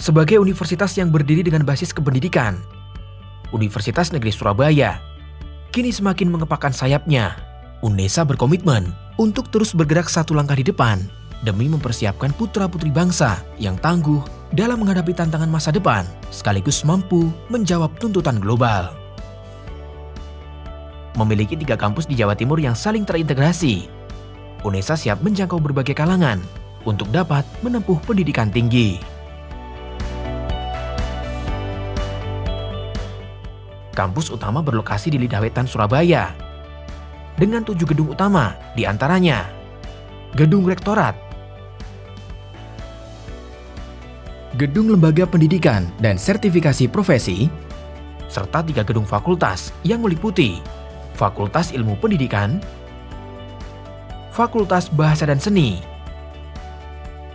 sebagai universitas yang berdiri dengan basis kependidikan, Universitas Negeri Surabaya kini semakin mengepakkan sayapnya. UNESA berkomitmen untuk terus bergerak satu langkah di depan demi mempersiapkan putra-putri bangsa yang tangguh dalam menghadapi tantangan masa depan sekaligus mampu menjawab tuntutan global. Memiliki 3 kampus di Jawa Timur yang saling terintegrasi, UNESA siap menjangkau berbagai kalangan untuk dapat menempuh pendidikan tinggi. Kampus utama berlokasi di Lidah Wetan, Surabaya, dengan 7 gedung utama, diantaranya Gedung Rektorat, Gedung Lembaga Pendidikan dan Sertifikasi Profesi, serta 3 gedung fakultas yang meliputi Fakultas Ilmu Pendidikan, Fakultas Bahasa dan Seni,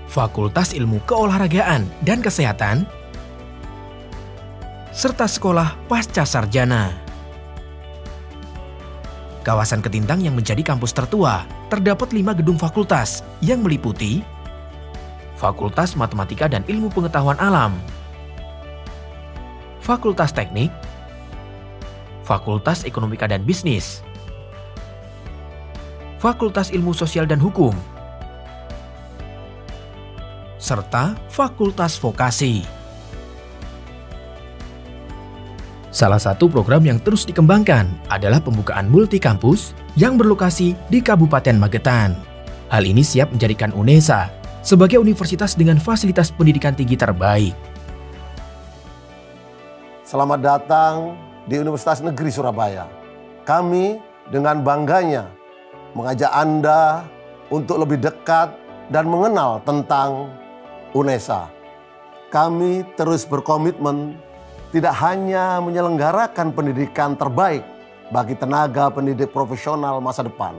Fakultas Ilmu Keolahragaan dan Kesehatan, serta Sekolah Pasca Sarjana. Kawasan Ketintang yang menjadi kampus tertua terdapat 5 gedung fakultas yang meliputi Fakultas Matematika dan Ilmu Pengetahuan Alam, Fakultas Teknik, Fakultas Ekonomika dan Bisnis, Fakultas Ilmu Sosial dan Hukum, serta Fakultas Vokasi. Salah satu program yang terus dikembangkan adalah pembukaan multi kampus yang berlokasi di Kabupaten Magetan. Hal ini siap menjadikan UNESA sebagai universitas dengan fasilitas pendidikan tinggi terbaik. Selamat datang di Universitas Negeri Surabaya. Kami dengan bangganya mengajak Anda untuk lebih dekat dan mengenal tentang UNESA. Kami terus berkomitmen tidak hanya menyelenggarakan pendidikan terbaik bagi tenaga pendidik profesional masa depan,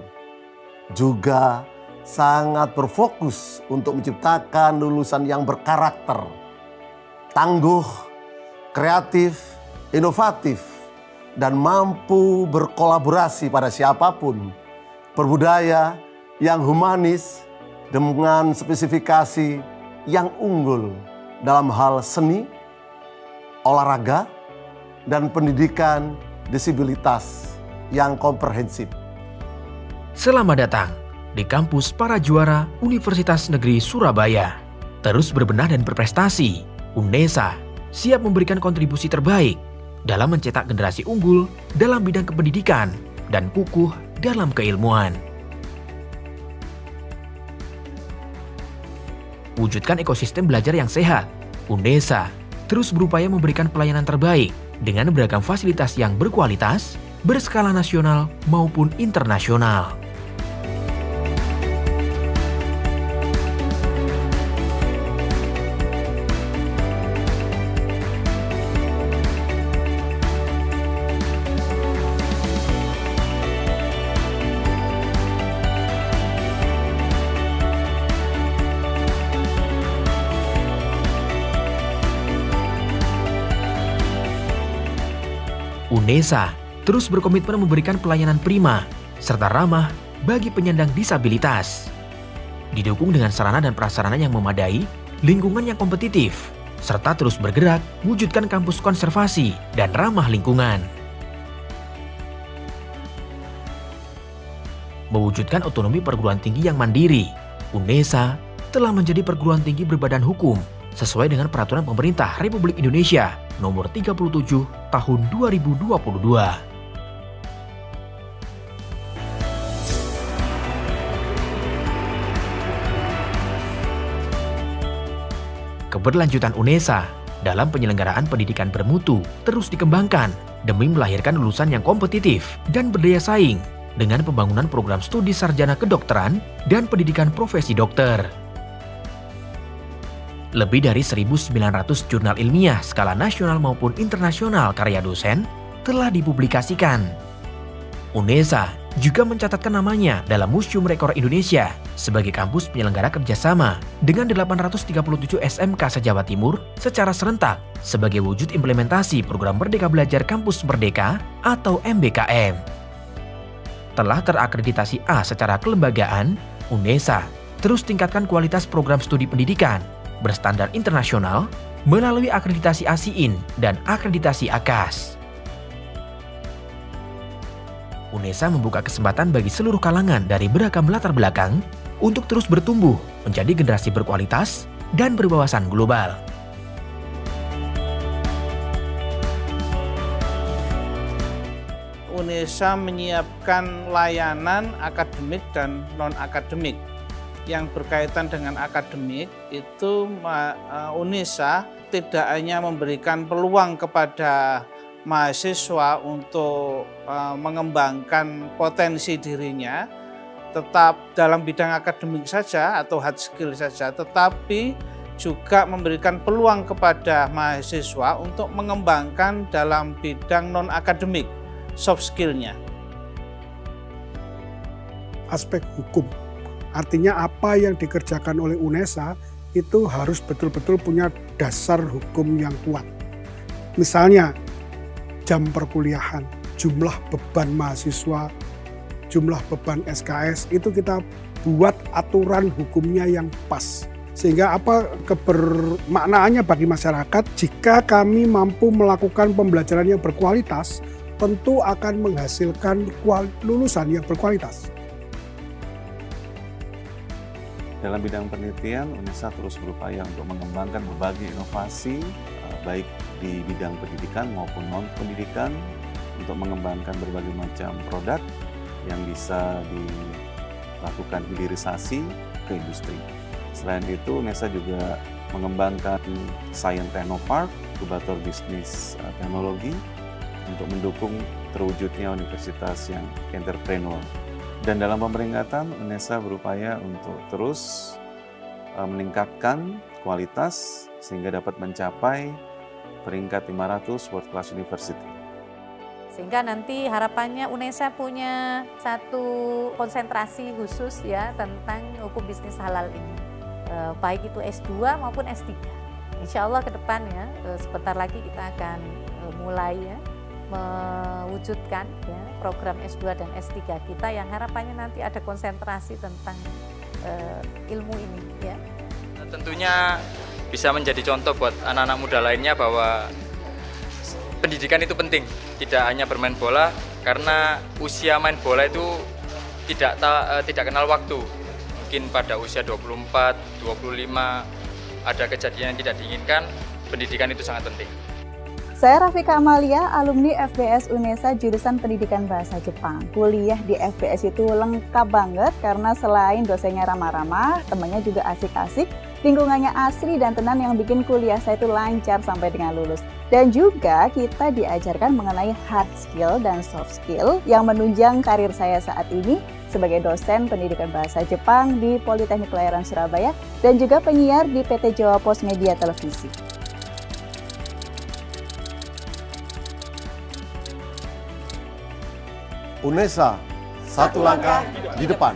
juga sangat berfokus untuk menciptakan lulusan yang berkarakter, tangguh, kreatif, inovatif, dan mampu berkolaborasi pada siapapun, berbudaya yang humanis dengan spesifikasi yang unggul dalam hal seni, olahraga, dan pendidikan disabilitas yang komprehensif. Selamat datang di kampus para juara Universitas Negeri Surabaya. Terus berbenah dan berprestasi, UNESA siap memberikan kontribusi terbaik dalam mencetak generasi unggul dalam bidang kependidikan dan kukuh dalam keilmuan. Wujudkan ekosistem belajar yang sehat, UNESA terus berupaya memberikan pelayanan terbaik dengan beragam fasilitas yang berkualitas, berskala nasional maupun internasional. UNESA terus berkomitmen memberikan pelayanan prima serta ramah bagi penyandang disabilitas. Didukung dengan sarana dan prasarana yang memadai, lingkungan yang kompetitif, serta terus bergerak wujudkan kampus konservasi dan ramah lingkungan. Mewujudkan otonomi perguruan tinggi yang mandiri, UNESA telah menjadi perguruan tinggi berbadan hukum sesuai dengan Peraturan Pemerintah Republik Indonesia Nomor 37 Tahun 2022. Keberlanjutan UNESA dalam penyelenggaraan pendidikan bermutu terus dikembangkan demi melahirkan lulusan yang kompetitif dan berdaya saing dengan pembangunan program studi sarjana kedokteran dan pendidikan profesi dokter. Lebih dari 1.900 jurnal ilmiah skala nasional maupun internasional karya dosen telah dipublikasikan. UNESA juga mencatatkan namanya dalam Museum Rekor Indonesia sebagai kampus penyelenggara kerjasama dengan 837 SMK se-Jawa Timur secara serentak sebagai wujud implementasi program Merdeka Belajar Kampus Merdeka atau MBKM. Telah terakreditasi A secara kelembagaan, UNESA terus tingkatkan kualitas program studi pendidikan berstandar internasional melalui akreditasi ASIIN dan akreditasi AKAS. UNESA membuka kesempatan bagi seluruh kalangan dari beragam latar belakang untuk terus bertumbuh menjadi generasi berkualitas dan berwawasan global. UNESA menyiapkan layanan akademik dan non-akademik. Yang berkaitan dengan akademik itu UNESA tidak hanya memberikan peluang kepada mahasiswa untuk mengembangkan potensi dirinya, tetap dalam bidang akademik saja atau hard skill saja, tetapi juga memberikan peluang kepada mahasiswa untuk mengembangkan dalam bidang non-akademik, soft skill-nya. Aspek hukum, artinya apa yang dikerjakan oleh UNESA itu harus betul-betul punya dasar hukum yang kuat. Misalnya, jam perkuliahan, jumlah beban mahasiswa, jumlah beban SKS, itu kita buat aturan hukumnya yang pas. Sehingga apa kebermaknaannya bagi masyarakat, jika kami mampu melakukan pembelajaran yang berkualitas, tentu akan menghasilkan lulusan yang berkualitas. Dalam bidang penelitian, UNESA terus berupaya untuk mengembangkan berbagai inovasi, baik di bidang pendidikan maupun non-pendidikan, untuk mengembangkan berbagai macam produk yang bisa dilakukan hilirisasi ke industri. Selain itu, UNESA juga mengembangkan Science Technopark, inkubator bisnis teknologi, untuk mendukung terwujudnya universitas yang entrepreneur. Dan dalam pemeringkatan, UNESA berupaya untuk terus meningkatkan kualitas sehingga dapat mencapai peringkat 500 World Class University. Sehingga nanti harapannya UNESA punya satu konsentrasi khusus ya tentang hukum bisnis halal ini. Baik itu S2 maupun S3. Insya Allah ke depan ya, sebentar lagi kita akan mulai ya, mewujudkan ya, program S2 dan S3 kita yang harapannya nanti ada konsentrasi tentang ilmu ini ya. Tentunya bisa menjadi contoh buat anak-anak muda lainnya bahwa pendidikan itu penting, tidak hanya bermain bola, karena usia main bola itu tidak kenal waktu. Mungkin pada usia 24, 25 ada kejadian yang tidak diinginkan, pendidikan itu sangat penting. Saya Rafika Amalia, alumni FBS UNESA jurusan Pendidikan Bahasa Jepang. Kuliah di FBS itu lengkap banget karena selain dosennya ramah-ramah, temannya juga asik-asik, lingkungannya asri dan tenang yang bikin kuliah saya itu lancar sampai dengan lulus. Dan juga kita diajarkan mengenai hard skill dan soft skill yang menunjang karir saya saat ini sebagai dosen Pendidikan Bahasa Jepang di Politeknik Layaran Surabaya dan juga penyiar di PT Jawa Pos Media Televisi. UNESA, satu langkah di depan.